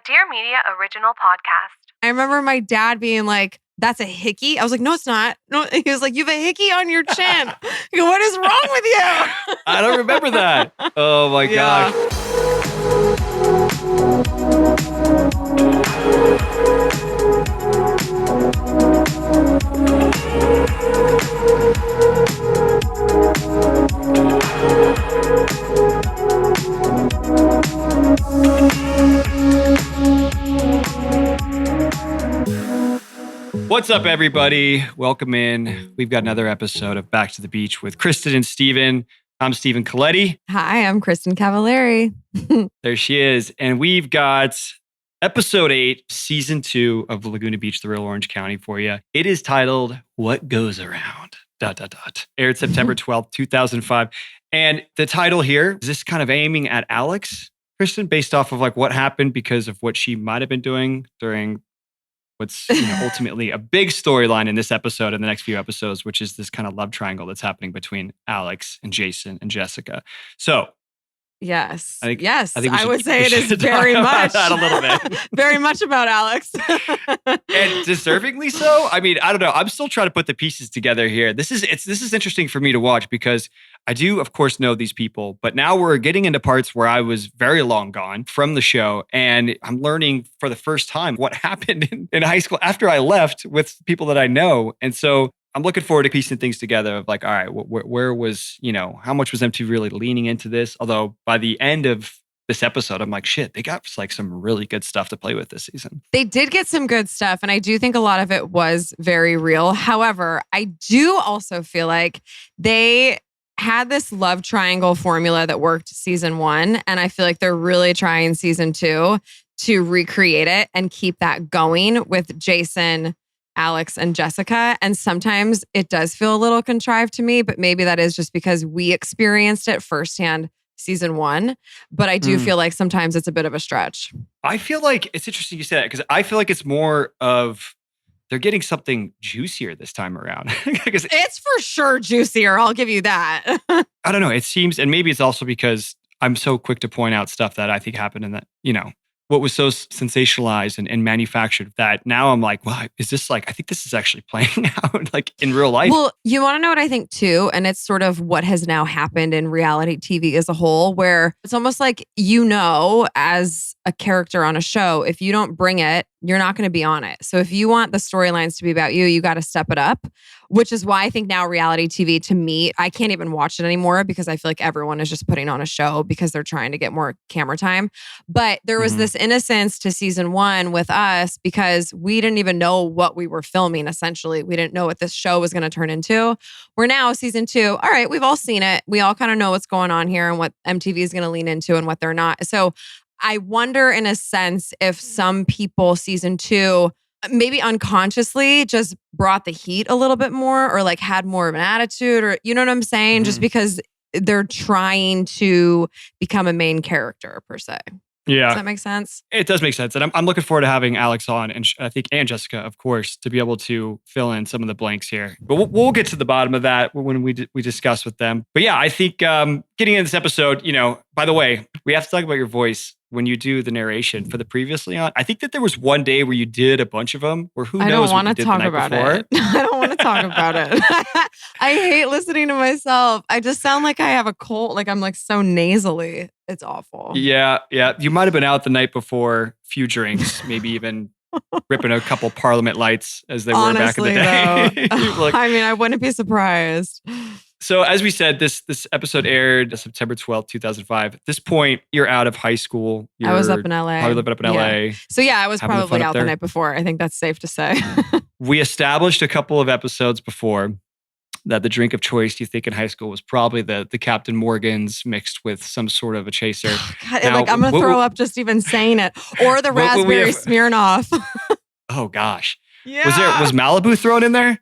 Dear Media original podcast. I remember my dad being like, "That's a hickey." I was like, "No, it's not." No, he was like, "You have a hickey on your chin." I go, "What is wrong with you?" I don't remember that. Oh my gosh. What's up, everybody? Welcome in. We've got another episode of Back to the Beach with Kristin and Steven. I'm Steven Colletti. Hi, I'm Kristin Cavallari. There she is. And we've got episode 8, season 2 of Laguna Beach, the real Orange County for you. It is titled, What Goes Around? ... Aired September 12th, 2005. And the title here, is this kind of aiming at Alex, Kristin, based off of like what happened because of what she might have been doing during what's ultimately a big storyline in this episode and the next few episodes, which is this kind of love triangle that's happening between Alex and Jason and Jessica. So, Yes. I think I would say it is very much that a little bit. very much about Alex. And deservingly so. I mean, I don't know. I'm still trying to put the pieces together here. This is interesting for me to watch because I do, of course, know these people, but now we're getting into parts where I was very long gone from the show, and I'm learning for the first time what happened in high school after I left with people that I know. And so I'm looking forward to piecing things together of like, all right, where was, how much was MTV really leaning into this? Although by the end of this episode, I'm like, shit, they got like some really good stuff to play with this season. They did get some good stuff, and I do think a lot of it was very real. However, I do also feel like they had this love triangle formula that worked season 1, and I feel like they're really trying season 2 to recreate it and keep that going with Jason, Alex, and Jessica. And sometimes it does feel a little contrived to me, but maybe that is just because we experienced it firsthand season 1. But I do feel like sometimes it's a bit of a stretch. I feel like it's interesting you say that because I feel like it's more of they're getting something juicier this time around. It's for sure juicier. I'll give you that. I don't know. It seems, and maybe it's also because I'm so quick to point out stuff that I think happened in that, what was so sensationalized and manufactured that now I'm like, well, is this like, I think this is actually playing out like in real life. Well, you want to know what I think too? And it's sort of what has now happened in reality TV as a whole, where it's almost like, as a character on a show, if you don't bring it, you're not going to be on it. So if you want the storylines to be about you, you got to step it up, which is why I think now reality TV, to me, I can't even watch it anymore because I feel like everyone is just putting on a show because they're trying to get more camera time. But there was this innocence to season 1 with us because we didn't even know what we were filming, essentially. We didn't know what this show was going to turn into. We're now season 2. All right, we've all seen it. We all kind of know what's going on here and what MTV is going to lean into and what they're not. So I wonder in a sense if some people season 2 maybe unconsciously just brought the heat a little bit more or like had more of an attitude or you know what I'm saying? Just because they're trying to become a main character per se. Yeah. Does that make sense? It does make sense. And I'm looking forward to having Alex on and I think and Jessica, of course, to be able to fill in some of the blanks here. But we'll get to the bottom of that when we discuss with them. But yeah, I think getting into this episode, by the way, we have to talk about your voice when you do the narration for the previously on. I think that there was one day where you did a bunch of them, or who knows what you did the night before. I don't want to talk about it. I hate listening to myself. I just sound like I have a cold, like I'm like so nasally. It's awful. Yeah. You might have been out the night before, few drinks, maybe even ripping a couple Parliament lights as they were back in the day. Like, I mean, I wouldn't be surprised. So as we said, this episode aired September 12th, 2005. At this point, you're out of high school. I was up in LA. Probably living up in LA. So yeah, I was probably out the night before. I think that's safe to say. We established a couple of episodes before that the drink of choice you think in high school was probably the Captain Morgan's mixed with some sort of a chaser. God, now, I'm going to throw up just even saying it. Or the raspberry Smirnoff. Oh gosh. Yeah. Was Malibu thrown in there?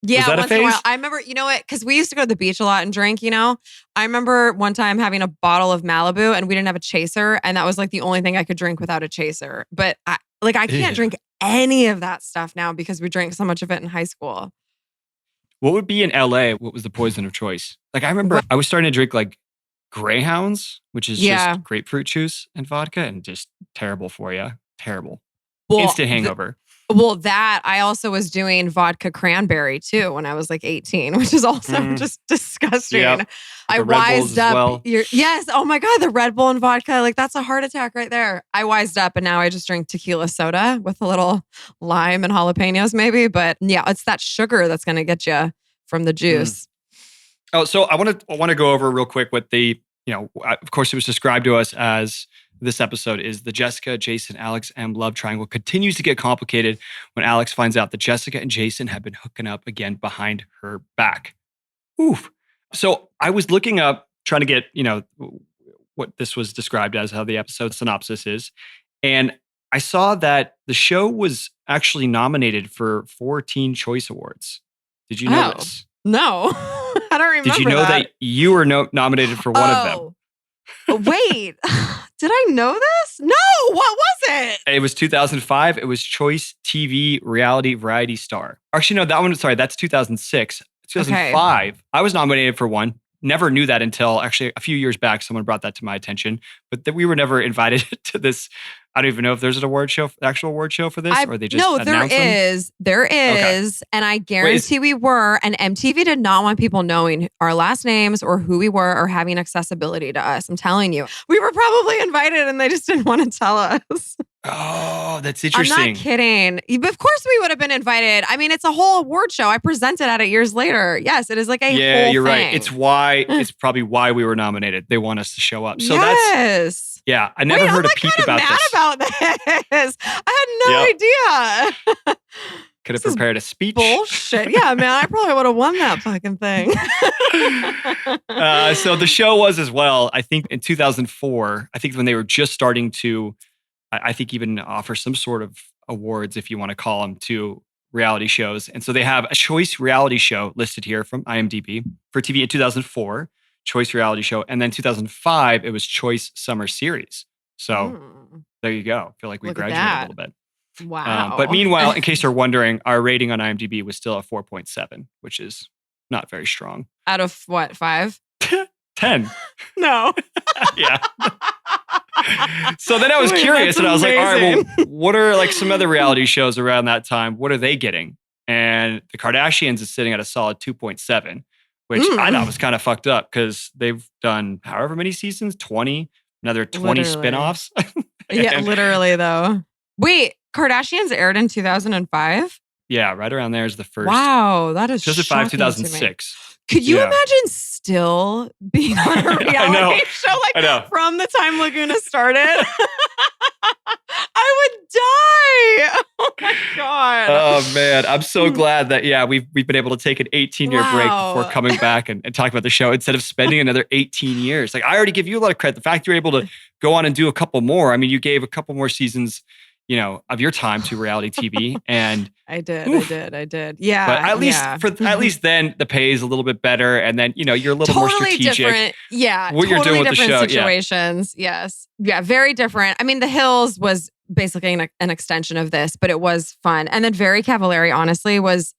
Yeah, was that once a phase? in a while. I remember, you know what? Because we used to go to the beach a lot and drink, I remember one time having a bottle of Malibu and we didn't have a chaser. And that was like the only thing I could drink without a chaser. But I can't drink any of that stuff now because we drank so much of it in high school. What would be in LA? What was the poison of choice? Like I remember I was starting to drink like Greyhounds, which is just grapefruit juice and vodka and just terrible for you. Terrible. Well, Instant hangover. Well, that I also was doing vodka cranberry too when I was like 18, which is also just disgusting. Yep. I The Red Bulls wised as up. well. Yes. Oh my God. The Red Bull and vodka. Like that's a heart attack right there. I wised up and now I just drink tequila soda with a little lime and jalapenos maybe. But yeah, it's that sugar that's going to get you from the juice. Oh, so I want to go over real quick what of course it was described to us as this episode is the Jessica, Jason, Alex, M love triangle continues to get complicated when Alex finds out that Jessica and Jason have been hooking up again behind her back. Oof. So I was looking up, trying to get, what this was described as, how the episode synopsis is. And I saw that the show was actually nominated for 4 Teen Choice Awards. Did you know this? No, I don't remember. Did you know that you were nominated for one of them? Wait, did I know this? No, what was it? It was 2005. It was Choice TV Reality Variety Star. Actually, no, that one, sorry, that's 2006. 2005, okay. I was nominated for one. Never knew that until actually a few years back, someone brought that to my attention. But that we were never invited to this. I don't even know if there's an actual award show for this, or they just announced them. There is, and I guarantee we were. And MTV did not want people knowing our last names or who we were or having accessibility to us. I'm telling you, we were probably invited, and they just didn't want to tell us. Oh, that's interesting. I'm not kidding. Of course we would have been invited. I mean, it's a whole award show. I presented at it years later. Yes, it is like a whole you're thing. Right. It's probably why we were nominated. They want us to show up. So yes. Yeah, I never heard a peep about this. About this. I had no idea. Could have prepared a speech. Bullshit. Yeah, man, I probably would have won that fucking thing. So the show was as well, I think in 2004, I think when they were just starting to, I think even offer some sort of awards, if you want to call them, to reality shows. And so they have a Choice reality show listed here from IMDb for TV in 2004. Choice reality show. And then 2005, it was Choice Summer Series. So there you go. I feel like we graduated a little bit. Wow. But meanwhile, in case you're wondering, our rating on IMDb was still a 4.7, which is not very strong. Out of what, 5? 10. No. Yeah. So then I was curious and I was like, all right, well, what are like some other reality shows around that time? What are they getting? And the Kardashians is sitting at a solid 2.7. Which I thought was kind of fucked up because they've done however many seasons, 20, another 20 spinoffs. Yeah, literally though. Wait, Kardashians aired in 2005? Yeah, right around there is the first. Wow, that is 2005, 2006. Could you imagine still being on a reality show from the time Laguna started? I would die. Oh my God. Oh man. I'm so glad that, we've been able to take an 18-year break before coming back and talk about the show instead of spending another 18 years. Like I already give you a lot of credit. The fact you're able to go on and do a couple more. I mean, you gave a couple more seasons, of your time to reality TV. And I did. Yeah. But at least then the pay is a little bit better. And then, you're a little more strategic. Different. Yeah. What you're doing with the show. Situations. Yeah. Yes. Yeah. Very different. I mean, The Hills was basically an extension of this, but it was fun. And then Very Cavallari, honestly, was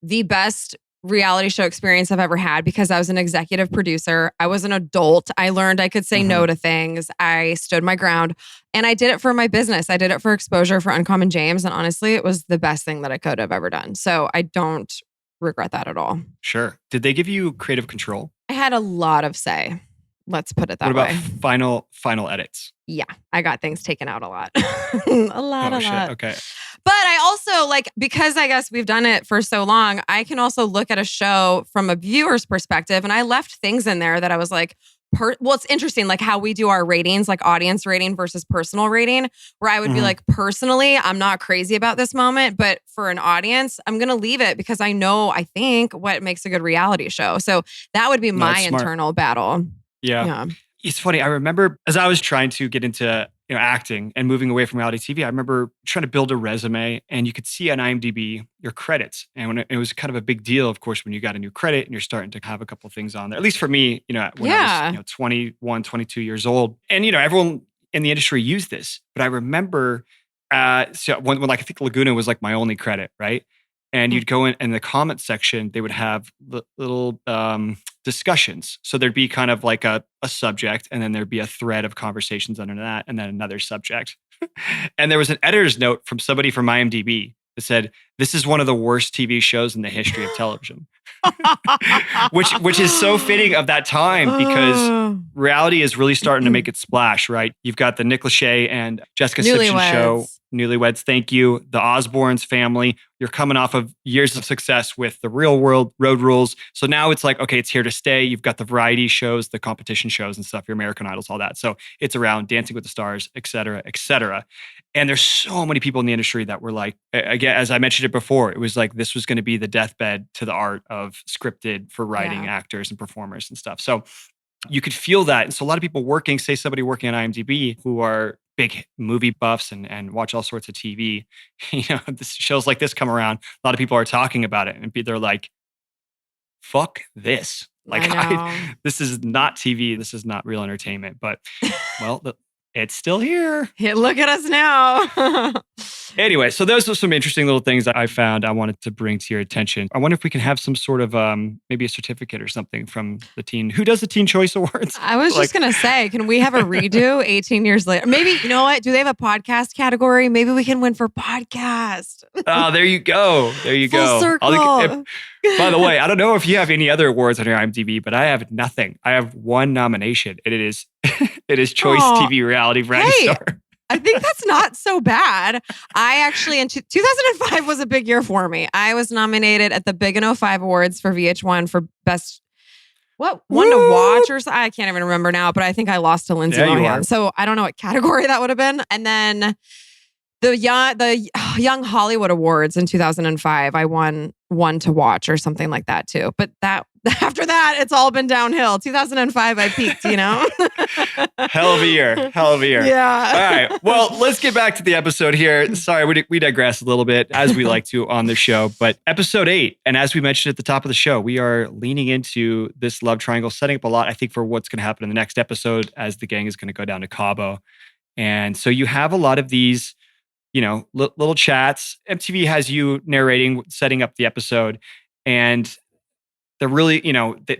the best reality show experience I've ever had because I was an executive producer. I was an adult. I learned I could say no to things. I stood my ground and I did it for my business. I did it for exposure for Uncommon James. And honestly, it was the best thing that I could have ever done. So I don't regret that at all. Sure. Did they give you creative control? I had a lot of say. Let's put it that way. What about final edits? Yeah, I got things taken out a lot. a lot. Okay. But I also because I guess we've done it for so long, I can also look at a show from a viewer's perspective. And I left things in there that I was like, it's interesting, like how we do our ratings, like audience rating versus personal rating, where I would be like, personally, I'm not crazy about this moment, but for an audience, I'm going to leave it because I think what makes a good reality show. So that would be my internal battle. Yeah. It's funny. I remember as I was trying to get into acting and moving away from reality TV, I remember trying to build a resume and you could see on IMDb your credits. And when it was kind of a big deal, of course, when you got a new credit and you're starting to have a couple things on there, at least for me, when I was 21, 22 years old. And, everyone in the industry used this. But I remember so when I think Laguna was like my only credit, right? And you'd go in the comment section, they would have little discussions. So there'd be kind of like a subject, and then there'd be a thread of conversations under that, and then another subject. And there was an editor's note from somebody from IMDb that said, "This is one of the worst TV shows in the history of television." which is so fitting of that time because reality is really starting to make its splash, right? You've got the Nick Lachey and Jessica Simpson show, Newlyweds, thank you, the Osbournes family. You're coming off of years of success with The Real World, Road Rules. So now it's like, okay, it's here to stay. You've got the variety shows, the competition shows and stuff, your American Idols, all that. So it's around Dancing with the Stars, et cetera, et cetera. And there's so many people in the industry that were like, again, as I mentioned it before, it was like this was going to be the deathbed to the art of scripted for writing actors and performers and stuff. So you could feel that. And so a lot of people working, say somebody working on IMDb who are big movie buffs and watch all sorts of TV, this shows like this come around. A lot of people are talking about it and they're like, fuck this. Like, this is not TV. This is not real entertainment. But, well, it's still here. Hey, look at us now. Anyway, so those are some interesting little things that I found I wanted to bring to your attention. I wonder if we can have some sort of maybe a certificate or something from the teen. Who does the Teen Choice Awards? I was just going to say, can we have a redo 18 years later? Maybe, you know what? Do they have a podcast category? Maybe we can win for podcast. Oh, there you go. There you Full go. circle. By the way, I don't know if you have any other awards on your IMDb, but I have nothing. I have one nomination, and it is Choice TV Reality Variety Star. I think that's not so bad. I actually, in 2005 was a big year for me. I was nominated at the Big and 05 Awards for VH1 for best, one to watch or something. I can't even remember now, but I think I lost to Lindsay Lohan. So I don't know what category that would have been. And then the Young Hollywood Awards in 2005, I won one to watch or something like that too. But after that, it's all been downhill. 2005, I peaked, Hell of a year. Yeah. All right. Well, let's get back to the episode here. Sorry, we digress a little bit as we like to on the show. But episode 8, and as we mentioned at the top of the show, we are leaning into this love triangle, setting up a lot, I think, for what's going to happen in the next episode as the gang is going to go down to Cabo. And so you have a lot of these little chats. MTV has you narrating, setting up the episode. And they're really,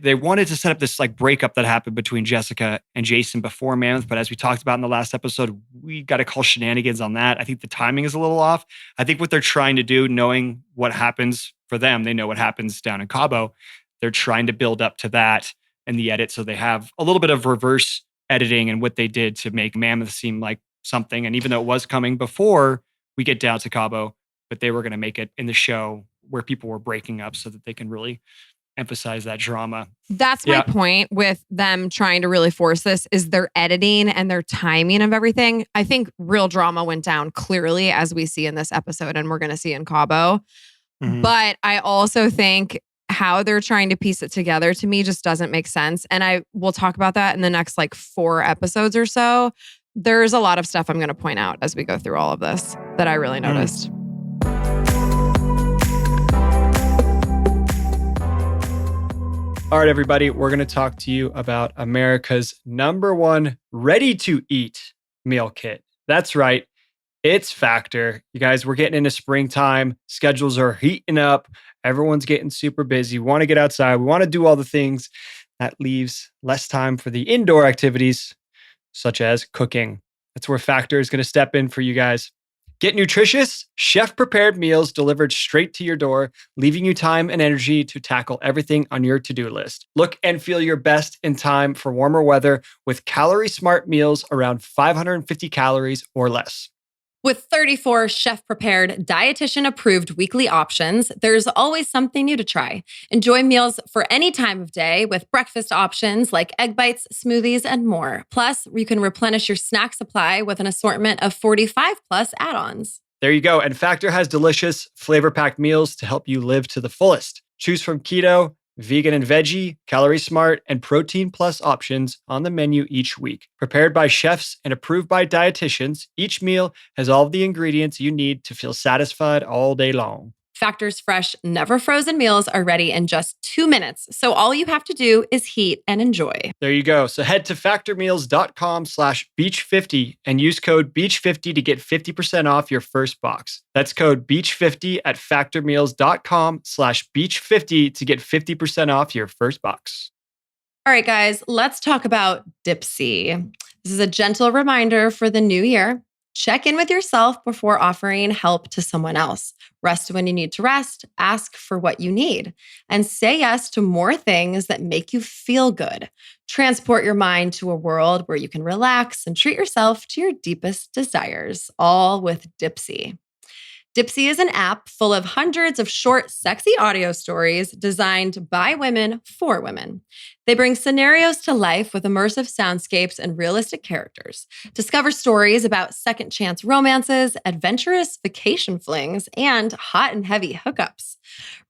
they wanted to set up this like breakup that happened between Jessica and Jason before Mammoth. But as we talked about in the last episode, we got to call shenanigans on that. I think the timing is a little off. I think what they're trying to do, knowing what happens for them, they know what happens down in Cabo. They're trying to build up to that in the edit. So they have a little bit of reverse editing and what they did to make Mammoth seem like something. And even though it was coming before we get down to Cabo, but they were going to make it in the show where people were breaking up so that they can really emphasize that drama. That's my point with them trying to really force this is their editing and their timing of everything. I think real drama went down clearly as we see in this episode and we're going to see in Cabo. Mm-hmm. But I also think how they're trying to piece it together to me just doesn't make sense. And I will talk about that in the next 4 episodes or so. There's a lot of stuff I'm going to point out as we go through all of this that I really noticed. All right, everybody, we're going to talk to you about America's #1 ready-to-eat meal kit. That's right. It's Factor. You guys, we're getting into springtime. Schedules are heating up. Everyone's getting super busy. We want to get outside. We want to do all the things. That leaves less time for the indoor activities, such as cooking. That's where Factor is going to step in for you guys. Get nutritious, chef-prepared meals delivered straight to your door, leaving you time and energy to tackle everything on your to-do list. Look and feel your best in time for warmer weather with calorie-smart meals around 550 calories or less. With 34 chef-prepared, dietitian-approved weekly options, there's always something new to try. Enjoy meals for any time of day with breakfast options like egg bites, smoothies, and more. Plus, you can replenish your snack supply with an assortment of 45-plus add-ons. There you go. And Factor has delicious, flavor-packed meals to help you live to the fullest. Choose from keto, vegan and veggie, calorie smart, and protein plus options on the menu each week. Prepared by chefs and approved by dietitians, each meal has all of the ingredients you need to feel satisfied all day long. Factor's fresh, never frozen meals are ready in just 2 minutes. So all you have to do is heat and enjoy. There you go. So head to factormeals.com/beach50 and use code beach50 to get 50% off your first box. That's code beach50 at factormeals.com/beach50 to get 50% off your first box. All right, guys, let's talk about Dipsea. This is a gentle reminder for the new year. Check in with yourself before offering help to someone else. Rest when you need to rest, ask for what you need, and say yes to more things that make you feel good. Transport your mind to a world where you can relax and treat yourself to your deepest desires, all with Dipsea. Dipsea is an app full of hundreds of short, sexy audio stories designed by women for women. They bring scenarios to life with immersive soundscapes and realistic characters. Discover stories about second chance romances, adventurous vacation flings, and hot and heavy hookups.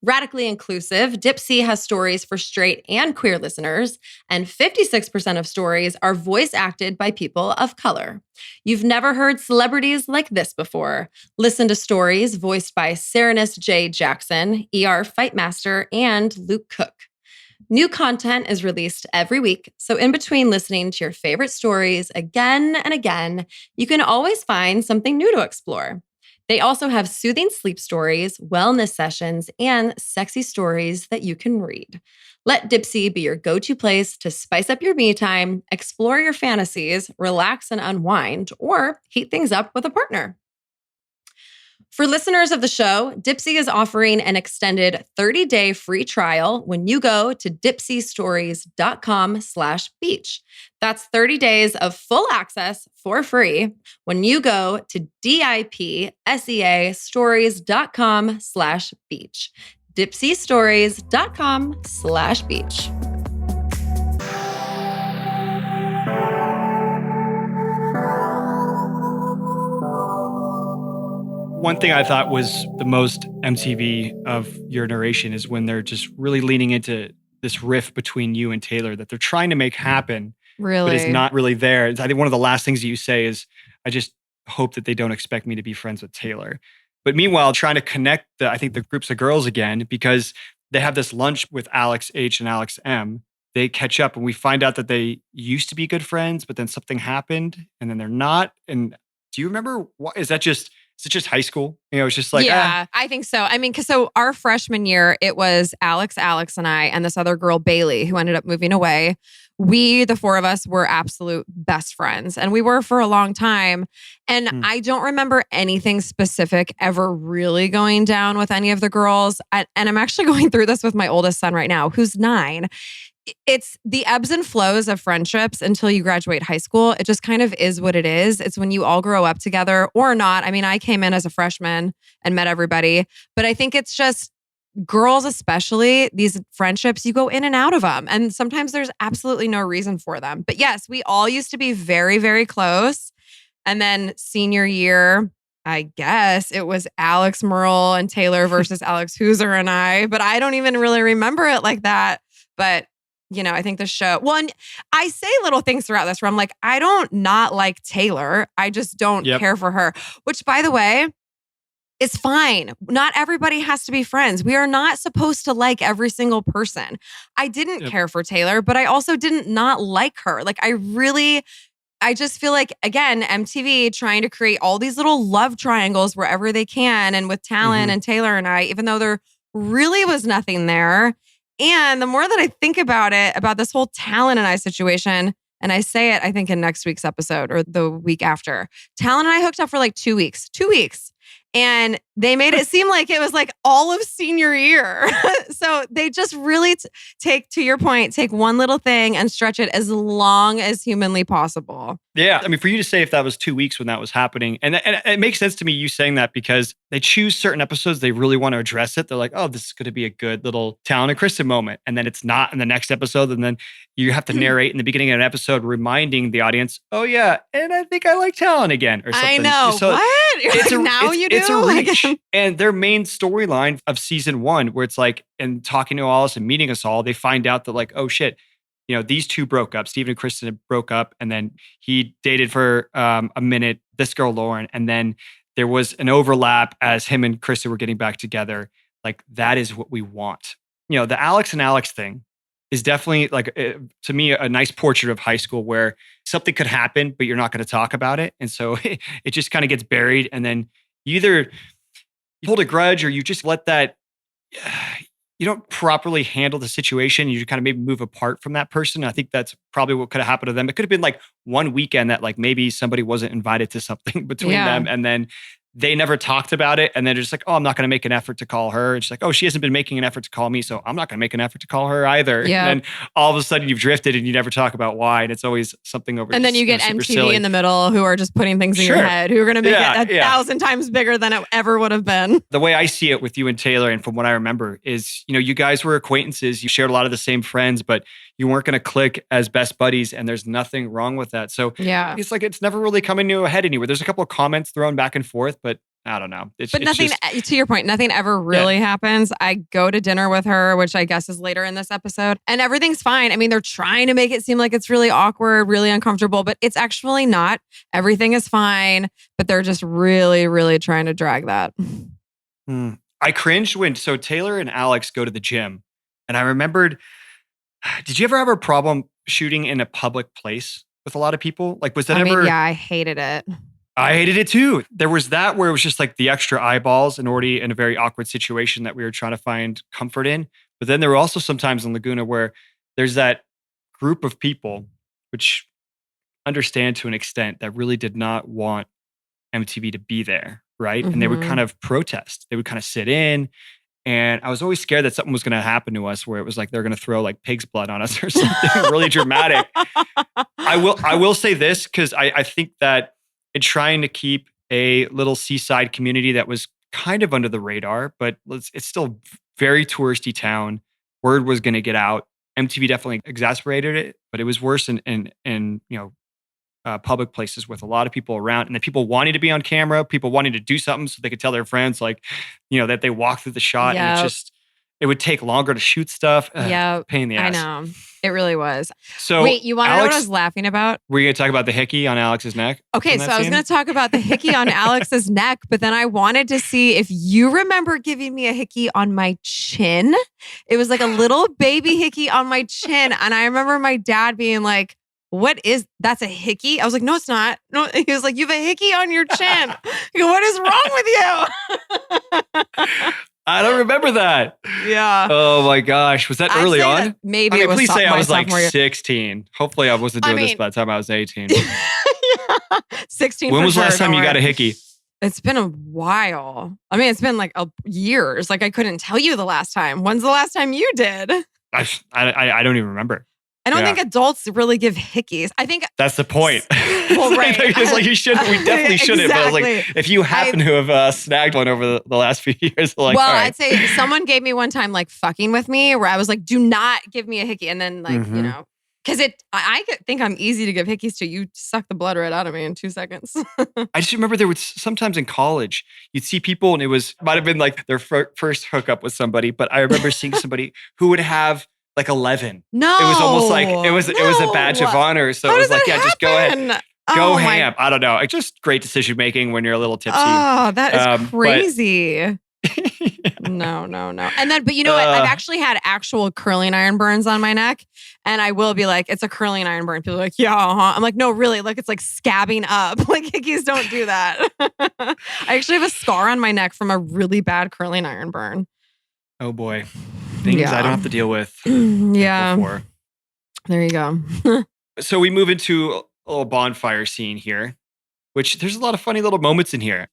Radically inclusive, Dipsea has stories for straight and queer listeners, and 56% of stories are voice acted by people of color. You've never heard celebrities like this before. Listen to stories voiced by Serenus J. Jackson, ER Fightmaster, and Luke Cook. New content is released every week, so in between listening to your favorite stories again and again, you can always find something new to explore. They also have soothing sleep stories, wellness sessions, and sexy stories that you can read. Let Dipsea be your go-to place to spice up your me time, explore your fantasies, relax and unwind, or heat things up with a partner. For listeners of the show, Dipsea is offering an extended 30-day free trial when you go to dipseastories.com/beach. That's 30 days of full access for free when you go to dipseastories.com/beach. dipseastories.com/beach. One thing I thought was the most MTV of your narration is when they're just really leaning into this riff between you and Taylor that they're trying to make happen, Really? but is not really there. I think one of the last things that you say is, I just hope that they don't expect me to be friends with Taylor. But meanwhile, trying to connect the groups of girls again, because they have this lunch with Alex H and Alex M. They catch up and we find out that they used to be good friends, but then something happened and then they're not. And do you remember what is it just high school? It's just like, yeah, I think so. I mean, so our freshman year, it was Alex, and I, and this other girl, Bailey, who ended up moving away. We, the four of us, were absolute best friends, and we were for a long time. And I don't remember anything specific ever really going down with any of the girls. And I'm actually going through this with my oldest son right now, who's 9. It's the ebbs and flows of friendships until you graduate high school. It just kind of is what it is. It's when you all grow up together or not. I mean, I came in as a freshman and met everybody, but I think it's just girls, especially these friendships, you go in and out of them. And sometimes there's absolutely no reason for them. But yes, we all used to be very, very close. And then senior year, I guess it was Alex Merle and Taylor versus Alex Hooser and I, but I don't even really remember it like that. But I think the show, I say little things throughout this where I'm like, I don't not like Taylor. I just don't care for her, which by the way, is fine. Not everybody has to be friends. We are not supposed to like every single person. I didn't care for Taylor, but I also didn't not like her. Like I just feel like, again, MTV trying to create all these little love triangles wherever they can. And with Talon and Taylor and I, even though there really was nothing there. And the more that I think about it, about this whole Talon and I situation, and I say it, I think in next week's episode or the week after, Talon and I hooked up for like 2 weeks. 2 weeks. And they made it seem like it was like all of senior year. So they just really take one little thing and stretch it as long as humanly possible. Yeah. I mean, for you to say if that was 2 weeks when that was happening, and it makes sense to me, you saying that, because they choose certain episodes, they really want to address it. They're like, oh, this is going to be a good little Talon and Kristin moment. And then it's not in the next episode. And then you have to narrate in the beginning of an episode, reminding the audience, oh yeah, and I think I like Talon again or something. I know. So what? Now you do? It's a reach. And their main storyline of season 1, where it's like, and talking to all us and meeting us all, they find out that like, oh shit, these two broke up. Steven and Kristin broke up, and then he dated for a minute this girl Lauren, and then there was an overlap as him and Kristin were getting back together. Like, that is what we want. The Alex and Alex thing is definitely like, to me, a nice portrait of high school where something could happen, but you're not going to talk about it. And so it just kind of gets buried. And then you either hold a grudge or you just let that, you don't properly handle the situation. You kind of maybe move apart from that person. I think that's probably what could have happened to them. It could have been like one weekend that like maybe somebody wasn't invited to something between them, and then they never talked about it. And then they're just like, oh, I'm not going to make an effort to call her. And she's like, oh, she hasn't been making an effort to call me, so I'm not going to make an effort to call her either. Yeah. And then all of a sudden you've drifted and you never talk about why. And it's always something over. And then you get super MTV silly. in the middle who are just putting things in your head, who are going to make it 1,000 times bigger than it ever would have been. The way I see it with you and Taylor, and from what I remember, is, you guys were acquaintances. You shared a lot of the same friends, but you weren't going to click as best buddies, and there's nothing wrong with that. So it's like it's never really coming to a head anywhere. There's a couple of comments thrown back and forth, but I don't know. But nothing, to your point, nothing ever really happens. I go to dinner with her, which I guess is later in this episode, and everything's fine. I mean, they're trying to make it seem like it's really awkward, really uncomfortable, but it's actually not. Everything is fine, but they're just really, really trying to drag that. I cringed when, so Taylor and Alex go to the gym, and I remembered, did you ever have a problem shooting in a public place with a lot of people? Like, was that ever? Yeah, I hated it. I hated it too. There was that where it was just like the extra eyeballs and already in a very awkward situation that we were trying to find comfort in. But then there were also sometimes in Laguna where there's that group of people, which understand to an extent, that really did not want MTV to be there, right? And they would kind of protest. They would kind of sit in. And I was always scared that something was going to happen to us where it was like they're going to throw like pig's blood on us or something really dramatic. I will say this because I think that in trying to keep a little seaside community that was kind of under the radar, but it's still very touristy town. Word was going to get out. MTV definitely exacerbated it, but it was worse in public places with a lot of people around, and the people wanting to be on camera, people wanting to do something so they could tell their friends, like, that they walked through the shot, and it would take longer to shoot stuff. Yeah, pain in the ass. I know. It really was. So wait, you want to know what I was laughing about? Were you going to talk about the hickey on Alex's neck? Okay, so I was going to talk about the hickey on Alex's neck, but then I wanted to see if you remember giving me a hickey on my chin. It was like a little baby hickey on my chin. And I remember my dad being like, that's a hickey? I was like, no, it's not. No, he was like, you have a hickey on your chin. I go, what is wrong with you? I don't remember that. Yeah. Oh my gosh. Was that early on? Maybe it was. Please say I was like 16. Hopefully I wasn't doing this by the time I was 18. 16. When was the last time you got a hickey? It's been a while. I mean, it's been like years. Like I couldn't tell you the last time. When's the last time you did? I don't even remember. I don't think adults really give hickeys. I think that's the point. Well, right. It's like you shouldn't. We definitely shouldn't. Exactly. But I was like, if you happen to have snagged one over the last few years, like, well, all right. I'd say someone gave me one time like fucking with me, where I was like, "Do not give me a hickey," and then like because I think I'm easy to give hickeys to. You suck the blood right out of me in 2 seconds. I just remember there was sometimes in college you'd see people, and might have been like their first hookup with somebody, but I remember seeing somebody who would have like 11. No. It was almost like it was a badge of honor. So it was like, just go ahead. Go ham. I don't know. It's just great decision making when you're a little tipsy. Oh, that is crazy. No. And then, but you know what? I've actually had actual curling iron burns on my neck. And I will be like, it's a curling iron burn. People are like, yeah, I'm like, no, really? Like, it's like scabbing up. Like, hickeys don't do that. I actually have a scar on my neck from a really bad curling iron burn. Oh boy. Things I don't have to deal with. Yeah. Before. There you go. So we move into a little bonfire scene here, which there's a lot of funny little moments in here.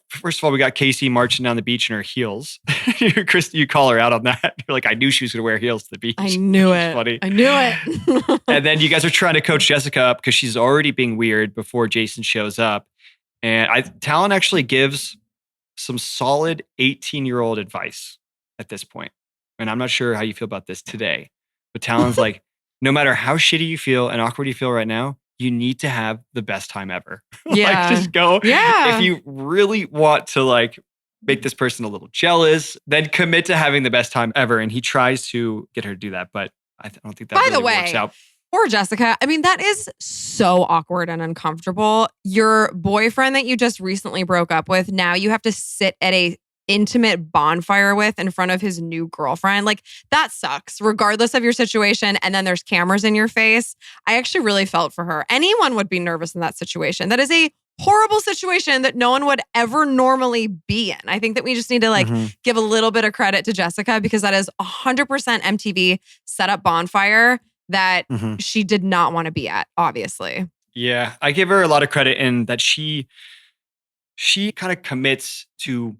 First of all, we got Casey marching down the beach in her heels. Kristin, you call her out on that. You're like, I knew she was going to wear heels to the beach. I knew it. Funny. I knew it. And then you guys are trying to coach Jessica up because she's already being weird before Jason shows up. And Talon actually gives some solid 18-year-old advice at this point. And I'm not sure how you feel about this today, but Talon's like, no matter how shitty you feel and awkward you feel right now, you need to have the best time ever. Yeah. Just go. Yeah. If you really want to like make this person a little jealous, then commit to having the best time ever. And he tries to get her to do that, but I don't think that really works out. Poor Jessica. I mean, that is so awkward and uncomfortable. Your boyfriend that you just recently broke up with, now you have to sit at a intimate bonfire with in front of his new girlfriend. Like, that sucks, regardless of your situation. And then there's cameras in your face. I actually really felt for her. Anyone would be nervous in that situation. That is a horrible situation that no one would ever normally be in. I think that we just need to like give a little bit of credit to Jessica because that is 100% MTV set up Bonfire that she did not want to be at, obviously. Yeah, I give her a lot of credit in that she kind of commits to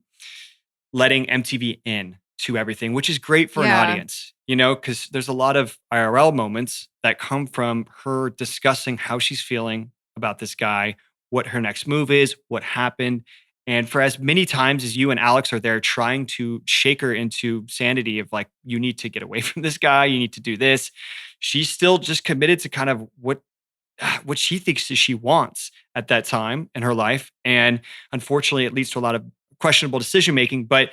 letting MTV in to everything, which is great for an audience, you know, because there's a lot of IRL moments that come from her discussing how she's feeling about this guy, what her next move is, what happened. And for as many times as you and Alex are there trying to shake her into sanity of like, you need to get away from this guy, you need to do this, she's still just committed to kind of what she thinks she wants at that time in her life. And unfortunately, it leads to a lot of questionable decision making, but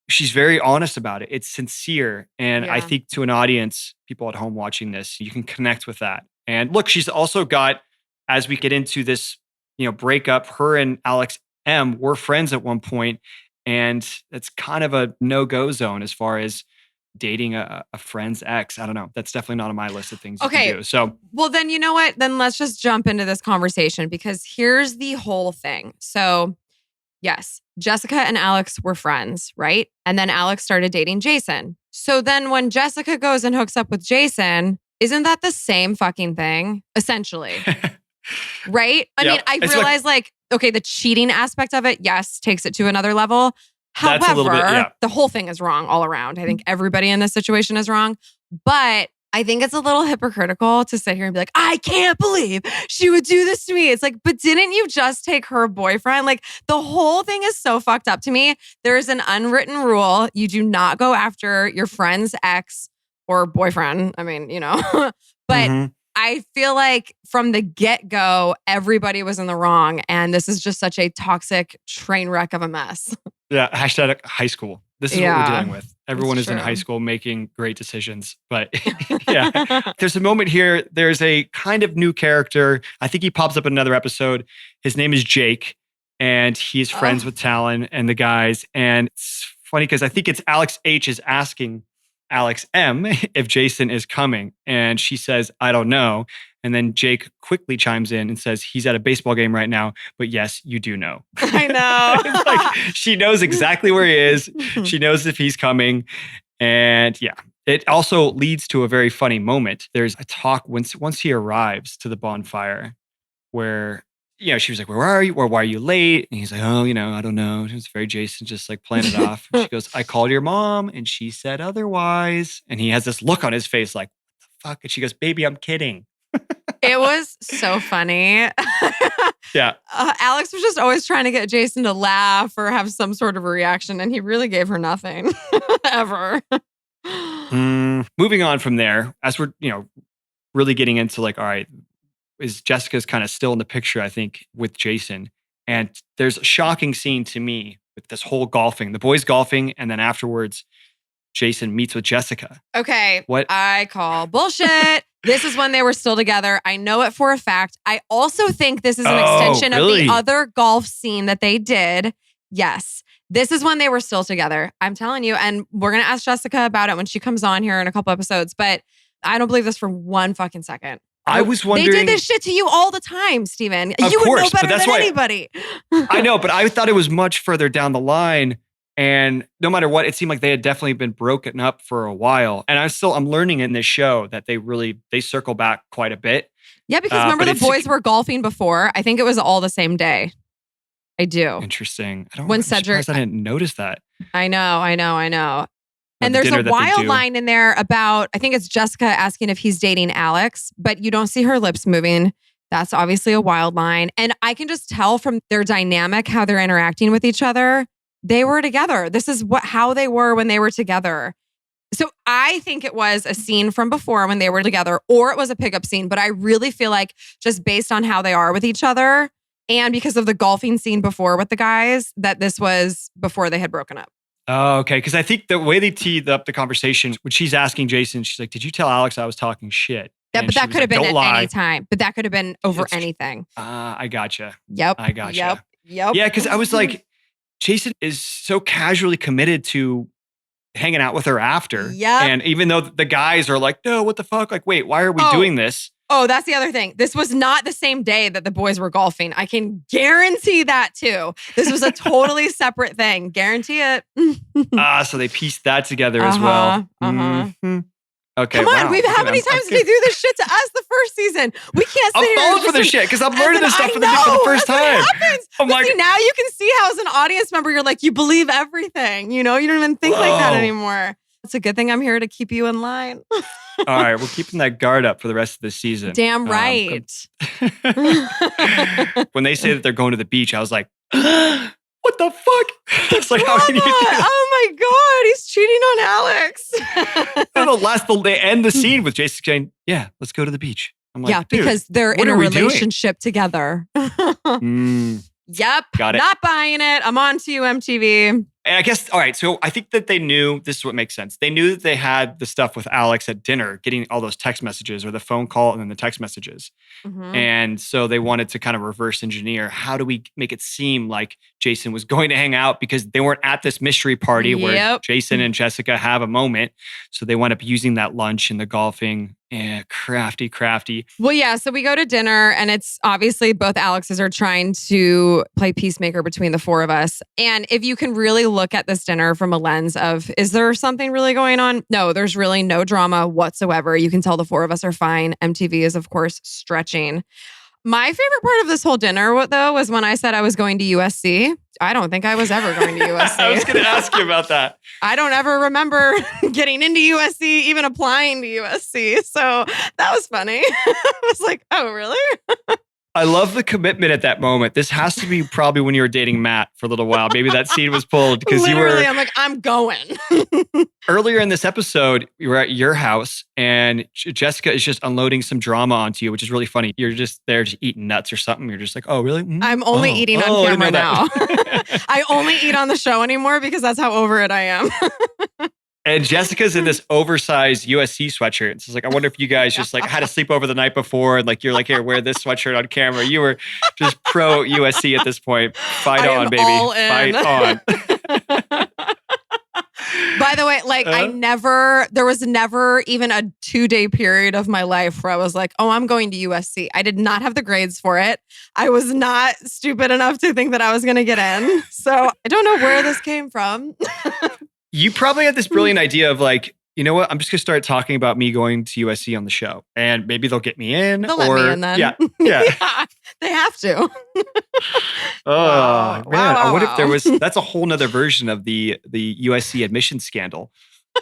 she's very honest about it. It's sincere. And I think to an audience, people at home watching this, you can connect with that. And look, she's also got, as we get into this, you know, breakup, her and Alex M were friends at one point, and it's kind of a no-go zone as far as dating a friend's ex. I don't know. That's definitely not on my list of things you can do. So, well, then you know what? Then let's just jump into this conversation because here's the whole thing. So, yes, Jessica and Alex were friends, right? And then Alex started dating Jason. So then when Jessica goes and hooks up with Jason, isn't that the same fucking thing, essentially? Right? I mean, I realize like, okay, the cheating aspect of it, yes, takes it to another level. However, the whole thing is wrong all around. I think everybody in this situation is wrong. But I think it's a little hypocritical to sit here and be like, I can't believe she would do this to me. It's like, but didn't you just take her boyfriend? Like the whole thing is so fucked up to me. There is an unwritten rule. You do not go after your friend's ex or boyfriend. I mean, you know, but I feel like from the get-go, everybody was in the wrong. And this is just such a toxic train wreck of a mess. Yeah, hashtag high school. This is what we're dealing with. Everyone is in high school making great decisions. But yeah, there's a moment here. There's a kind of new character. I think he pops up in another episode. His name is Jake, and he's friends with Talon and the guys. And it's funny because I think it's Alex H is asking Alex M if Jason is coming. And she says, I don't know. And then Jake quickly chimes in and says, he's at a baseball game right now, but yes, you do know. I know. It's like, she knows exactly where he is. She knows if he's coming. And yeah, it also leads to a very funny moment. There's a talk once he arrives to the bonfire where, you know, she was like, where are you? Or why are you late? And he's like, oh, you know, I don't know. It's very Jason, just like playing it off. And she goes, I called your mom and she said otherwise. And he has this look on his face like, what the fuck? And she goes, baby, I'm kidding. It was so funny. Yeah. Alex was just always trying to get Jason to laugh or have some sort of a reaction. And he really gave her nothing ever. Moving on from there, as we're, you know, really getting into like, all right, is Jessica's kind of still in the picture, I think, with Jason. And there's a shocking scene to me with this whole golfing, the boys golfing. And then afterwards, Jason meets with Jessica. Okay. What? I call bullshit. This is when they were still together. I know it for a fact. I also think this is an extension of the other golf scene that they did. Yes. This is when they were still together. I'm telling you. And we're going to ask Jessica about it when she comes on here in a couple episodes. But I don't believe this for one fucking second. I was wondering. They did this shit to you all the time, Steven. Of You would course, know better but that's than why anybody. I know, but I thought it was much further down the line. And no matter what, it seemed like they had definitely been broken up for a while. And I'm learning in this show that they circle back quite a bit. Yeah, because remember the boys were golfing before. I think it was all the same day. I do. Interesting. When Cedric, I didn't notice that. I know. And there's a wild line in there about, I think it's Jessica asking if he's dating Alex, but you don't see her lips moving. That's obviously a wild line. And I can just tell from their dynamic, how they're interacting with each other. They were together. This is how they were when they were together. So I think it was a scene from before when they were together, or it was a pickup scene. But I really feel like just based on how they are with each other and because of the golfing scene before with the guys, that this was before they had broken up. Oh, okay. Because I think the way they teed up the conversation, when she's asking Jason, she's like, did you tell Alex I was talking shit? But that could have been at any time. But that could have been over anything. I gotcha. Yep. I gotcha. Yep. Yeah, because I was like, Jason is so casually committed to hanging out with her after. Yep. And even though the guys are like, no, what the fuck? Like, wait, why are we doing this? Oh, that's the other thing. This was not the same day that the boys were golfing. I can guarantee that too. This was a totally separate thing. Guarantee it. So they pieced that together as well. Mhm. Okay, Come on, wow. how many times did they do this shit to us the first season? We can't sit I'm here. falling for this shit because I'm learning this stuff for the first time. Happens. I'm But like, see, now you can see how as an audience member, you're like, you believe everything. You don't even think like that anymore. It's a good thing I'm here to keep you in line. all right, we're keeping that guard up for the rest of the season. Damn right. When they say that they're going to the beach, I was like, what the fuck? It's like, how can you do that? Oh my God, he's cheating on Alex. They end the scene with Jason saying, yeah, let's go to the beach. I'm like, yeah, because they're in a relationship together. Yep. Got it. Not buying it. I'm on to you, MTV. And I guess, all right, so I think that they knew, this is what makes sense. They knew that they had the stuff with Alex at dinner, getting all those text messages or the phone call and then the text messages. Mm-hmm. And so they wanted to kind of reverse engineer. How do we make it seem like Jason was going to hang out because they weren't at this mystery party where Jason and Jessica have a moment. So they wound up using that lunch and the golfing. Yeah, crafty. Well, yeah. So we go to dinner and it's obviously both Alexes are trying to play peacemaker between the four of us. And if you can really look at this dinner from a lens of, is there something really going on? No, there's really no drama whatsoever. You can tell the four of us are fine. MTV is, of course, stretching. My favorite part of this whole dinner, though, was when I said I was going to USC. I don't think I was ever going to USC. I was going to ask you about that. I don't ever remember getting into USC, even applying to USC. So that was funny. I was like, oh, really? I love the commitment at that moment. This has to be probably when you were dating Matt for a little while. Maybe that scene was pulled because you were. I'm like, I'm going. Earlier in this episode, we were at your house and Jessica is just unloading some drama onto you, which is really funny. You're just there just eating nuts or something. You're just like, oh, really? I'm only eating on camera now. I only eat on the show anymore because that's how over it I am. And Jessica's in this oversized USC sweatshirt. It's like, I wonder if you guys just like had to sleep over the night before and like, you're like, here, wear this sweatshirt on camera. You were just pro USC at this point. Fight on, baby. All in. Fight on. By the way, like there was never even a 2-day period of my life where I was like, oh, I'm going to USC. I did not have the grades for it. I was not stupid enough to think that I was going to get in. So I don't know where this came from. You probably had this brilliant idea of like, you know what? I'm just going to start talking about me going to USC on the show and maybe they'll get me in. They'll let me in then. Yeah. Yeah, they have to. Oh, man. I wonder if there was, that's a whole nother version of the USC admission scandal.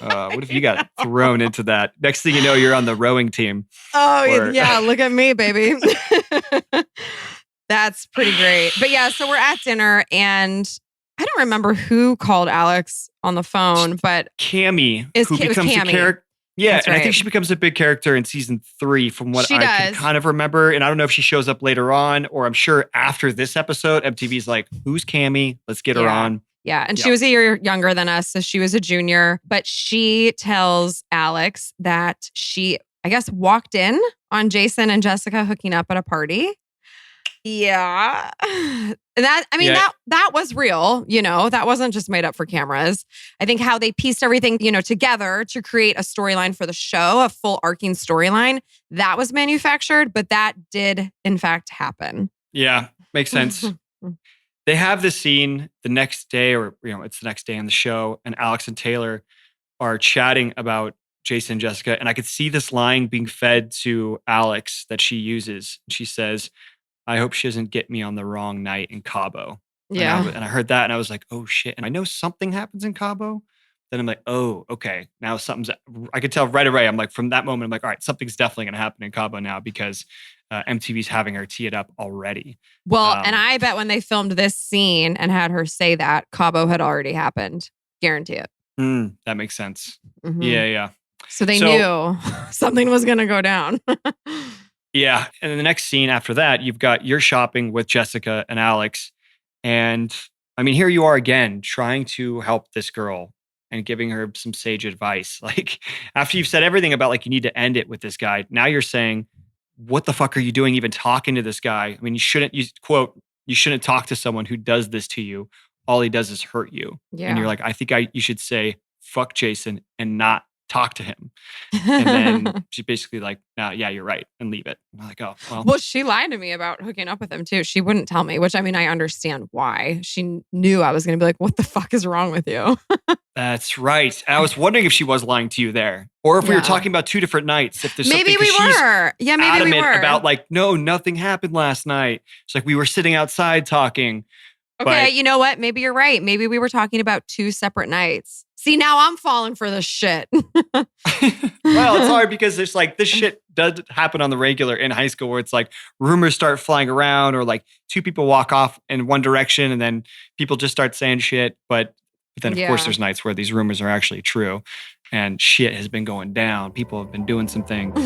What if you got thrown into that? Next thing you know, you're on the rowing team. Oh, yeah. Look at me, baby. That's pretty great. But yeah, so we're at dinner and I don't remember who called Alex on the phone, but Cammy, who becomes a character. Yeah, That's and right. I think she becomes a big character in season 3 from what I can kind of remember. And I don't know if she shows up later on or I'm sure after this episode, MTV's like, who's Cammy? Let's get her on. Yeah, and she was a year younger than us, so she was a junior. But she tells Alex that she, I guess, walked in on Jason and Jessica hooking up at a party. Yeah. That was real, that wasn't just made up for cameras. I think how they pieced everything, together to create a storyline for the show, a full arcing storyline, that was manufactured, but that did in fact happen. Yeah, makes sense. They have this scene the next day, or it's the next day on the show, and Alex and Taylor are chatting about Jason and Jessica, and I could see this line being fed to Alex that she uses. She says, I hope she doesn't get me on the wrong night in Cabo. Yeah. And I heard that and I was like, oh shit. And I know something happens in Cabo. Then I'm like, oh, okay. Now I could tell right away. I'm like, from that moment, I'm like, all right, something's definitely going to happen in Cabo now because MTV's having her tee it up already. Well, and I bet when they filmed this scene and had her say that, Cabo had already happened. Guarantee it. That makes sense. Mm-hmm. Yeah. So they knew something was going to go down. Yeah. And in the next scene after that, you've got your shopping with Jessica and Alex. And I mean, here you are again, trying to help this girl and giving her some sage advice. Like after you've said everything about like, you need to end it with this guy. Now you're saying, what the fuck are you doing even talking to this guy? I mean, you shouldn't talk to someone who does this to you. All he does is hurt you. Yeah. And you're like, I think you should say, fuck Jason and not talk to him. And then she's basically like, "No, yeah, you're right," and leave it. I'm like, "Oh, well." Well, she lied to me about hooking up with him too. She wouldn't tell me, which I mean, I understand why. She knew I was going to be like, what the fuck is wrong with you? That's right. And I was wondering if she was lying to you there, or if we were Yeah. talking about two different nights. If there's Maybe something, we 'cause she's were. Yeah, maybe we adamant were. about like, no, nothing happened last night. It's like we were sitting outside talking. Okay, But you know what? Maybe you're right. Maybe we were talking about two separate nights. See, now I'm falling for this shit. well, it's hard because there's like this shit does happen on the regular in high school where it's like rumors start flying around or like two people walk off in one direction and then people just start saying shit. But then, of course, Yeah. there's nights where these rumors are actually true and shit has been going down. People have been doing some things.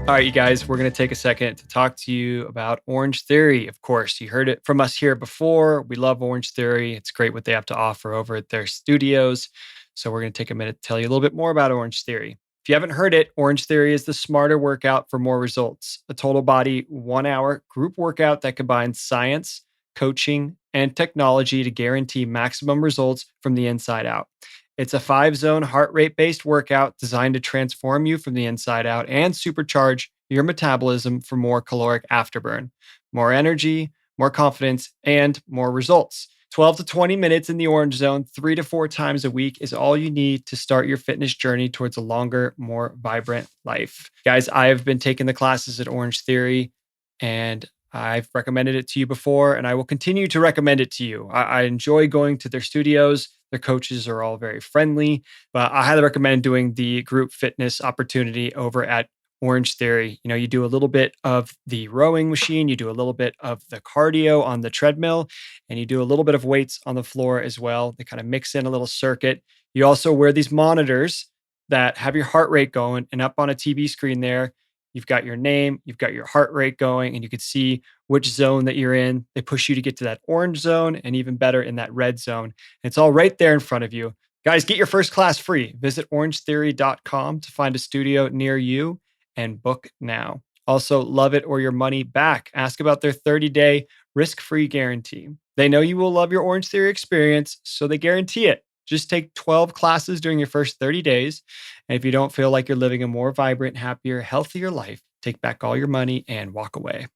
All right, you guys, we're going to take a second to talk to you about Orangetheory. Of course, you heard it from us here before. We love Orangetheory. It's great what they have to offer over at their studios. So we're going to take a minute to tell you a little bit more about Orangetheory. If you haven't heard it, Orangetheory is the smarter workout for more results. A total body 1 hour group workout that combines science, coaching, and technology to guarantee maximum results from the inside out. It's a 5-zone heart rate-based workout designed to transform you from the inside out and supercharge your metabolism for more caloric afterburn, more energy, more confidence, and more results. 12 to 20 minutes in the orange zone 3 to 4 times a week is all you need to start your fitness journey towards a longer, more vibrant life. Guys, I have been taking the classes at Orangetheory, and I've recommended it to you before, and I will continue to recommend it to you. I enjoy going to their studios. Their coaches are all very friendly, but I highly recommend doing the group fitness opportunity over at Orangetheory. You know, you do a little bit of the rowing machine, you do a little bit of the cardio on the treadmill, and you do a little bit of weights on the floor as well. They kind of mix in a little circuit. You also wear these monitors that have your heart rate going, and up on a TV screen there, you've got your name, you've got your heart rate going, and you can see which zone that you're in. They push you to get to that orange zone and even better in that red zone. It's all right there in front of you. Guys, get your first class free. Visit orangetheory.com to find a studio near you and book now. Also, love it or your money back. Ask about their 30-day risk-free guarantee. They know you will love your Orangetheory experience, so they guarantee it. Just take 12 classes during your first 30 days. And if you don't feel like you're living a more vibrant, happier, healthier life, take back all your money and walk away.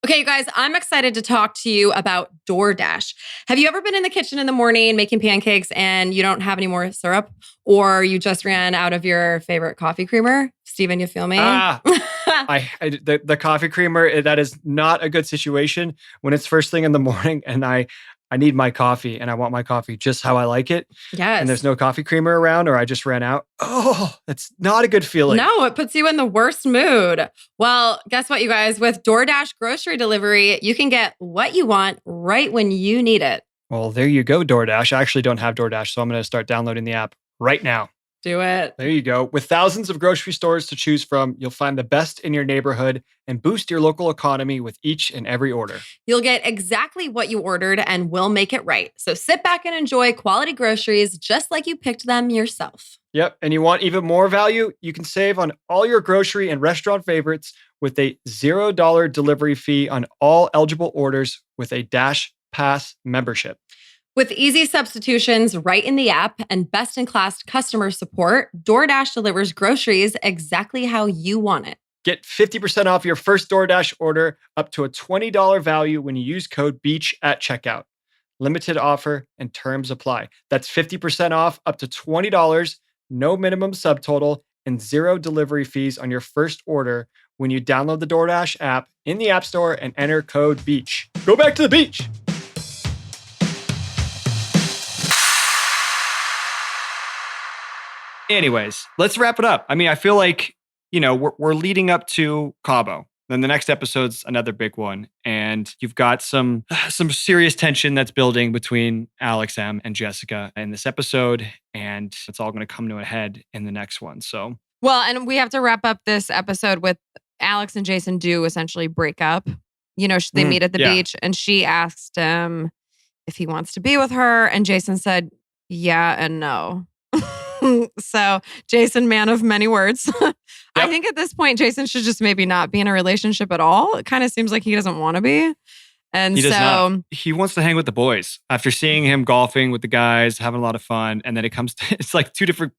Okay, you guys, I'm excited to talk to you about DoorDash. Have you ever been in the kitchen in the morning making pancakes and you don't have any more syrup, or you just ran out of your favorite coffee creamer? Steven, you feel me? The coffee creamer, that is not a good situation when it's first thing in the morning and I need my coffee and I want my coffee just how I like it. Yes. And there's no coffee creamer around or I just ran out. Oh, that's not a good feeling. No, it puts you in the worst mood. Well, guess what, you guys? With DoorDash grocery delivery, you can get what you want right when you need it. Well, there you go, DoorDash. I actually don't have DoorDash, so I'm going to start downloading the app right now. Do it. There you go. With thousands of grocery stores to choose from, you'll find the best in your neighborhood and boost your local economy with each and every order. You'll get exactly what you ordered and we'll make it right. So sit back and enjoy quality groceries just like you picked them yourself. Yep. And you want even more value? You can save on all your grocery and restaurant favorites with a $0 delivery fee on all eligible orders with a Dash Pass membership. With easy substitutions right in the app and best-in-class customer support, DoorDash delivers groceries exactly how you want it. Get 50% off your first DoorDash order up to a $20 value when you use code BEACH at checkout. Limited offer and terms apply. That's 50% off up to $20, no minimum subtotal, and 0 delivery fees on your first order when you download the DoorDash app in the App Store and enter code BEACH. Go back to the beach. Anyways, let's wrap it up. I mean, I feel like, you know, we're leading up to Cabo. Then the next episode's another big one. And you've got some serious tension that's building between Alex M and Jessica in this episode. And it's all going to come to a head in the next one. So, Well, and we have to wrap up this episode with Alex and Jason do essentially break up. You know, they meet at the beach and she asked him if he wants to be with her. And Jason said, yeah and no. So Jason, man of many words. I think at this point, Jason should just maybe not be in a relationship at all. It kind of seems like he doesn't want to be. And He does so not. He wants to hang with the boys after seeing him golfing with the guys, having a lot of fun. And then it comes to, it's like two different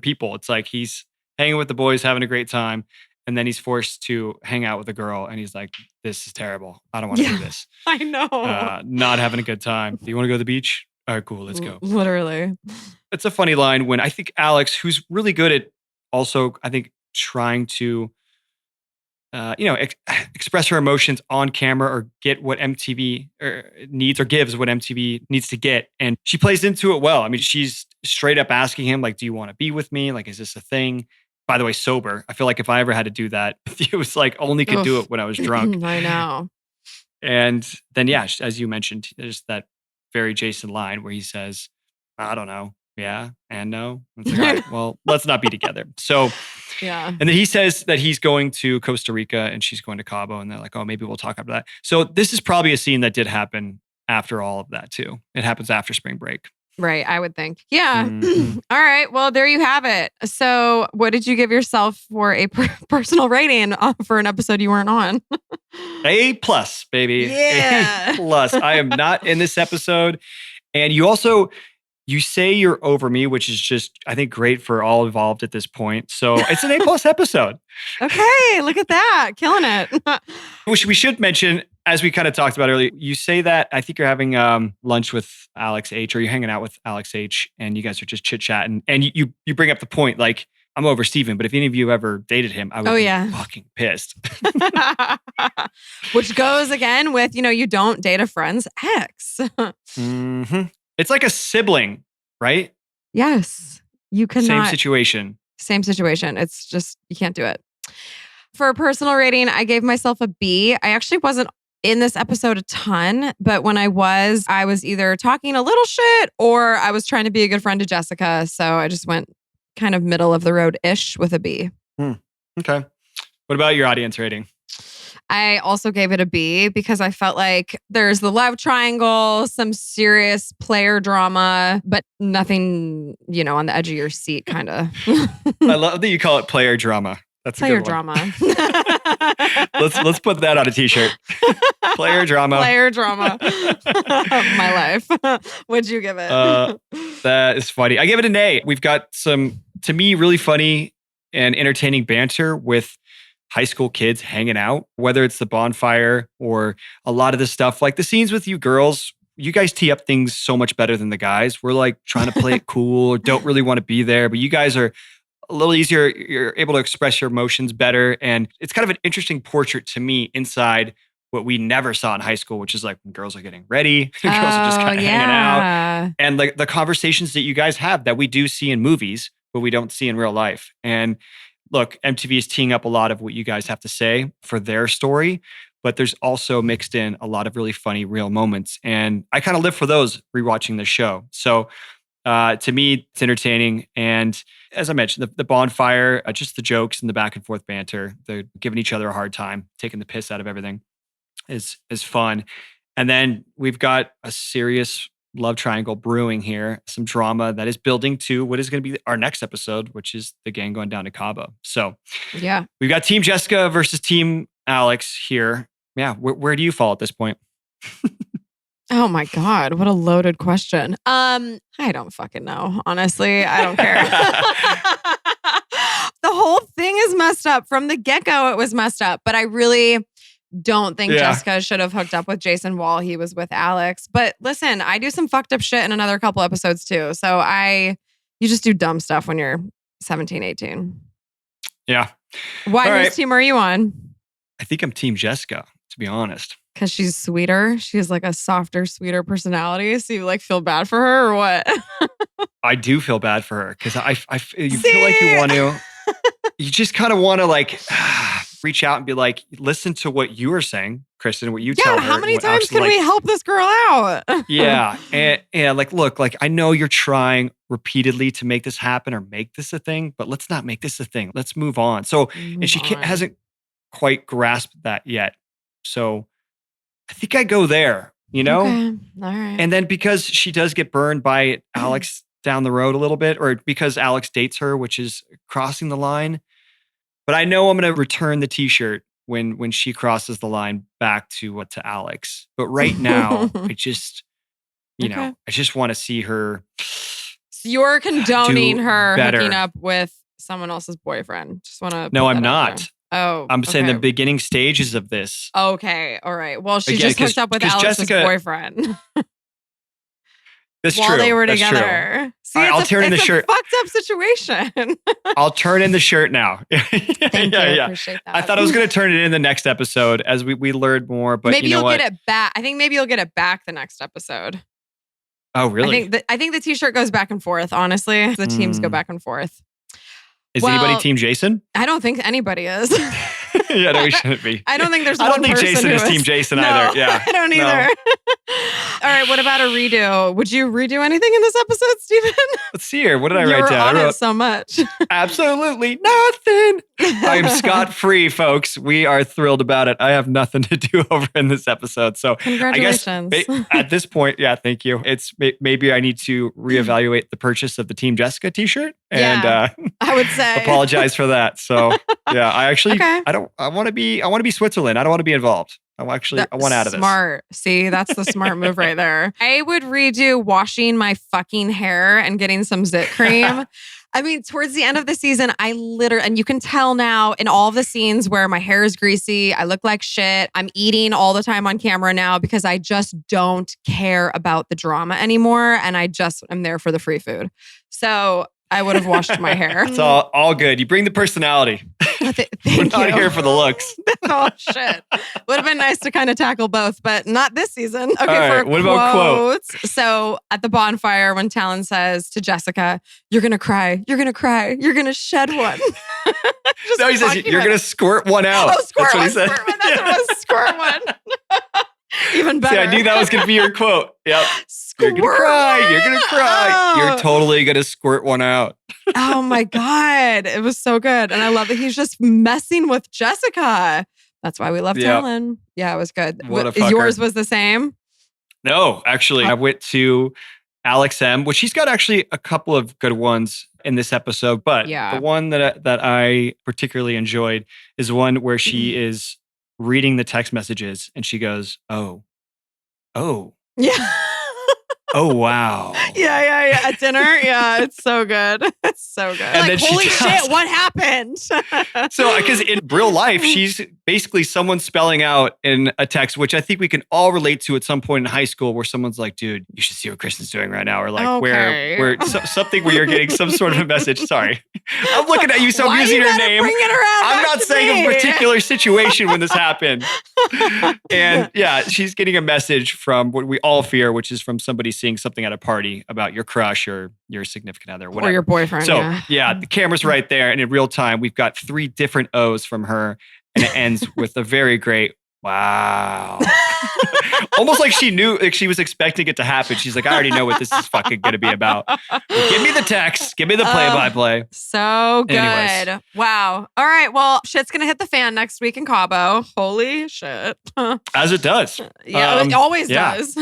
people. It's like he's hanging with the boys, having a great time. And then he's forced to hang out with a girl. And he's like, this is terrible. I don't want to do this. I know. Not having a good time. Do you want to go to the beach? All right, cool. Let's go. Literally. It's a funny line when I think Alex, who's really good at also, I think, trying to express her emotions on camera or get what MTV needs or gives what MTV needs to get. And she plays into it well. I mean, she's straight up asking him, like, do you want to be with me? Like, is this a thing? By the way, sober. I feel like if I ever had to do that, it was like only could do it when I was drunk. I know. And then, yeah, as you mentioned, there's that very Jason line where he says, I don't know. Yeah and no. It's like, all right, well, let's not be together. So, yeah. And then he says that he's going to Costa Rica and she's going to Cabo. And they're like, oh, maybe we'll talk after that. So this is probably a scene that did happen after all of that too. It happens after spring break. Right, I would think. Yeah. Mhm. All right. Well, there you have it. So, what did you give yourself for a personal rating for an episode you weren't on? A+, baby. Yeah. A+. I am not in this episode. And you say you're over me, which is just, I think, great for all involved at this point. So it's an A+ episode. Okay, look at that. Killing it. Which we should mention, as we kind of talked about earlier, you say that I think you're having lunch with Alex H, or you're hanging out with Alex H, and you guys are just chit-chatting. And you bring up the point, like, I'm over Steven, but if any of you ever dated him, I would be fucking pissed. Which goes again with, you don't date a friend's ex. Mm-hmm. It's like a sibling, right? Yes. You cannot. Same situation. It's just, you can't do it. For a personal rating, I gave myself a B. I actually wasn't in this episode a ton, but when I was either talking a little shit or I was trying to be a good friend to Jessica. So I just went kind of middle of the road-ish with a B. Okay. What about your audience rating? I also gave it a B because I felt like there's the love triangle, some serious player drama, but nothing, on the edge of your seat kind of. I love that you call it player drama. That's player a good one. drama. Let's put that on a t-shirt. Player drama. Player drama. My life. What'd you give it? That is funny. I give it an A. We've got some, to me, really funny and entertaining banter with high school kids hanging out, whether it's the bonfire or a lot of the stuff, like the scenes with you girls. You guys tee up things so much better than the guys. We're like trying to play it cool, don't really want to be there, but you guys are a little easier. You're able to express your emotions better. And it's kind of an interesting portrait to me inside what we never saw in high school, which is like when girls are getting ready, girls are just kind of hanging out. And like the conversations that you guys have that we do see in movies, but we don't see in real life. And look, MTV is teeing up a lot of what you guys have to say for their story, but there's also mixed in a lot of really funny real moments. And I kind of live for those rewatching the show. So to me, it's entertaining. And as I mentioned, the bonfire, just the jokes and the back and forth banter, the giving each other a hard time, taking the piss out of everything is fun. And then we've got a serious love triangle brewing here, some drama that is building to what is going to be our next episode, which is the gang going down to Cabo. So yeah, we've got Team Jessica versus Team Alex here. Yeah, where do you fall at this point? Oh my God, what a loaded question. I don't fucking know. Honestly, I don't care. The whole thing is messed up. From the get-go, it was messed up. But I really don't think Jessica should have hooked up with Jason while he was with Alex. But listen, I do some fucked up shit in another couple episodes too. So you just do dumb stuff when you're 17, 18. Yeah. Whose team are you on? I think I'm Team Jessica, to be honest. Because she's sweeter. She has like a softer, sweeter personality. So you like feel bad for her or what? I do feel bad for her because you feel like you want to, you just kind of want to like reach out and be like, listen to what you are saying, Kristin, what you tell her. How many times can we help this girl out? Yeah. And like, look, like I know you're trying repeatedly to make this happen or make this a thing, but let's not make this a thing. Let's move on. So, and she hasn't quite grasped that yet. So I think I go there, Okay. All right. And then because she does get burned by Alex down the road a little bit, or because Alex dates her, which is crossing the line. But I know I'm going to return the t-shirt when she crosses the line back to Alex. But right now, I just, I just want to see her. So you're condoning her better. hooking up with someone else's boyfriend. Just want to. No, I'm not. Oh, I'm saying the beginning stages of this. Okay, all right. Well, she Again, just hooked up with Alex's boyfriend. That's while true. they were That's together. true. See, I'll turn in the shirt. Fucked up situation. I'll turn in the shirt now. Thank you. Appreciate that. I thought I was going to turn it in the next episode as we learned more, but maybe you know you'll what? get it back. I think maybe you'll get it back the next episode. Oh, really? I think the t-shirt goes back and forth. Honestly, the teams go back and forth. Is anybody Team Jason? I don't think anybody is. Yeah, no, we shouldn't be. I don't think there's I one don't think person Jason who is Team Jason no, either. Yeah. I don't either. All right, what about a redo? Would you redo anything in this episode, Steven? Let's see here. What did I You write were down? on it so much. Absolutely nothing. I am scot-free, folks. We are thrilled about it. I have nothing to do over in this episode. So congratulations. I guess at this point, yeah, thank you. It's maybe I need to reevaluate the purchase of the Team Jessica t-shirt and I would say apologize for that. So yeah, I actually Okay. I want to be Switzerland. I don't want to be involved. I want out of this. Smart. See, that's the smart move right there. I would redo washing my fucking hair and getting some zit cream. I mean, towards the end of the season, I literally, and you can tell now in all of the scenes where my hair is greasy, I look like shit. I'm eating all the time on camera now because I just don't care about the drama anymore. And I just am there for the free food. So I would have washed my hair. It's all good. You bring the personality. We're not here for the looks. Oh, shit. Would have been nice to kind of tackle both, but not this season. Okay, right, what about quotes? So at the bonfire, when Talon says to Jessica, you're going to cry, you're going to cry, you're going to shed one. No, he says, you're going to squirt one out. Oh, squirt That's one, what he said. squirt one. That's what it was, squirt one. Even better. See, I knew that was going to be your quote. Yep. You're going to cry. You're going to cry. You're totally going to squirt one out. Oh my God. It was so good. And I love that he's just messing with Jessica. That's why we love Talon. Yeah, it was good. What a fucker. Yours was the same? No, actually, I went to Alex M, which he's got actually a couple of good ones in this episode. But the one that I particularly enjoyed is one where she is reading the text messages and she goes, oh. Yeah. Oh, wow. Yeah. At dinner. Yeah, it's so good. It's so good. And like, then holy shit, what happened? So, because in real life, she's basically someone spelling out in a text, which I think we can all relate to at some point in high school, where someone's like, dude, you should see what Kristin's doing right now. Or like, where something where you're getting some sort of a message. Sorry. I'm looking at you, so I'm using your name. I'm not saying a particular situation when this happened. And yeah, she's getting a message from what we all fear, which is from somebody seeing something at a party about your crush or your significant other, whatever. Or your boyfriend. So yeah, the camera's right there. And in real time, we've got 3 different O's from her. And it ends with a very great, wow. Almost like she knew, like she was expecting it to happen. She's like, I already know what this is fucking going to be about. Give me the text. Give me the play-by-play. So good. Anyways. Wow. All right. Well, shit's going to hit the fan next week in Cabo. Holy shit. As it does. Yeah, it always does.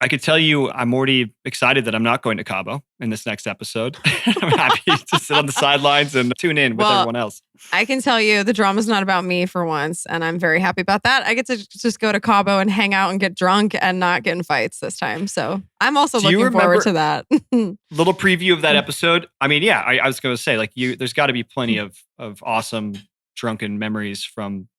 I could tell you I'm already excited that I'm not going to Cabo in this next episode. I'm happy to sit on the sidelines and tune in with everyone else. I can tell you the drama's not about me for once, and I'm very happy about that. I get to just go to Cabo and hang out and get drunk and not get in fights this time. So I'm also looking forward to that. Little preview of that episode. I mean, yeah, I was going to say, like, there's got to be plenty of awesome drunken memories from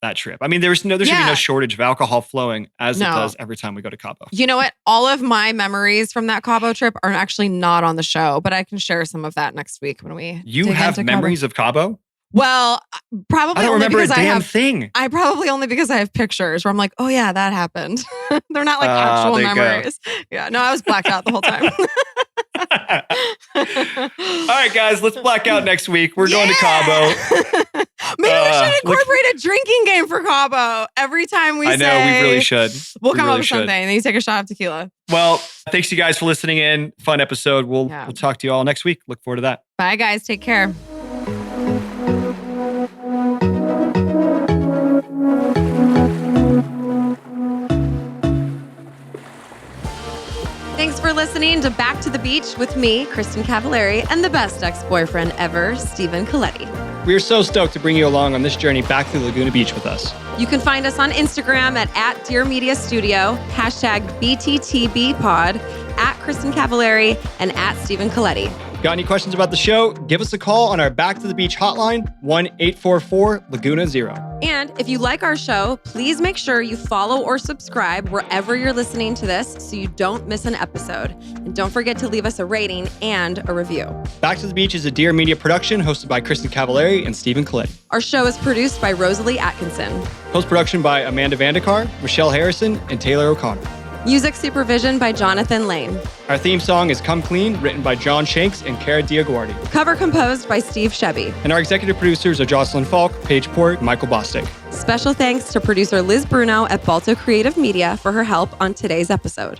that trip. I mean, there's going to be no shortage of alcohol flowing as it does every time we go to Cabo. You know what? All of my memories from that Cabo trip are actually not on the show, but I can share some of that next week when we. You have memories of Cabo? Well, probably. I don't remember a damn thing. I probably only because I have pictures where I'm like, oh yeah, that happened. They're not like actual memories. Yeah, no, I was blacked out the whole time. All right, guys, let's black out next week. We're going to Cabo. Maybe we should incorporate a drinking game for Cabo. Every time we say, I know, we really should. We'll come up with something. And then you take a shot of tequila. Well, thanks you guys for listening in. Fun episode. We'll talk to you all next week. Look forward to that. Bye, guys. Take care. Thanks for listening to Back to the Beach with me, Kristin Cavallari, and the best ex-boyfriend ever, Steven Colletti. We are so stoked to bring you along on this journey back to Laguna Beach with us. You can find us on Instagram at Dear Media Studio, #BTTBpod, @Kristin Cavallari, and @Stephen Colletti. Got any questions about the show? Give us a call on our Back to the Beach hotline, 1-844-LAGUNA-0. And if you like our show, please make sure you follow or subscribe wherever you're listening to this so you don't miss an episode. And don't forget to leave us a rating and a review. Back to the Beach is a Dear Media production hosted by Kristin Cavallari and Stephen Colletti. Our show is produced by Rosalie Atkinson. Post-production by Amanda Vandekar, Michelle Harrison, and Taylor O'Connor. Music supervision by Jonathan Lane. Our theme song is Come Clean, written by John Shanks and Cara Diaguardi. Cover composed by Steve Shebby. And our executive producers are Jocelyn Falk, Paige Port, and Michael Bostic. Special thanks to producer Liz Bruno at Balto Creative Media for her help on today's episode.